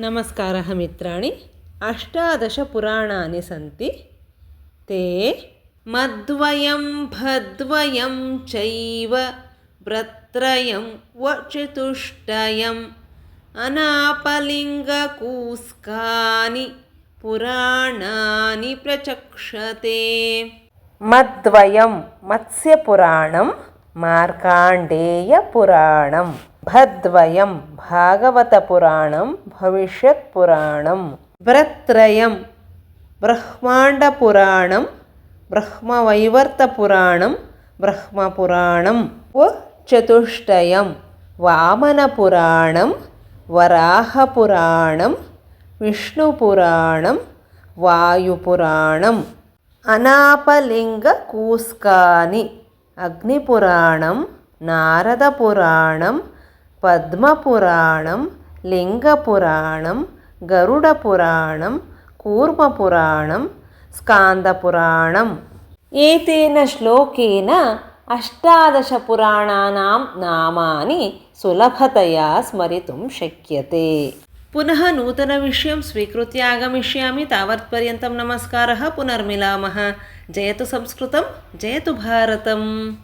नमस्कारः मित्राणि। 18 पुराणानि सन्ति। ते मद्वयं भद्वयं चैव व्रत्रयं वचतुष्टयम् अनापलिङ्गकूस्कानि पुराणानि प्रचक्षते। मद्वयं मत्स्यपुराणं, मार्काण्डेयपुराणं। भद्वयं भागवतपुराणं, भविष्यत्पुराणं। व्रत्रयं ब्रह्माण्डपुराणं, ब्रह्मवैवर्तपुराणं, ब्रह्मपुराणं। चतुष्टयं वामनपुराणं, वराहपुराणं, विष्णुपुराणं, वायुपुराणम्। अनापलिङ्गकूस्कानि अग्निपुराणं, नारदपुराणं, पद्मपुराणं, लिङ्गपुराणं, गरुडपुराणं, कूर्मपुराणं, स्कान्दपुराणम्। एतेन श्लोकेन 18 पुराणानां नामानि सुलभतया स्मरितुं शक्यते। पुनः नूतनविषयं स्वीकृत्य आगमिष्यामि। तावत्पर्यन्तं नमस्कारः। पुनर्मिलामः। जयतु संस्कृतं, जयतु भारतम्।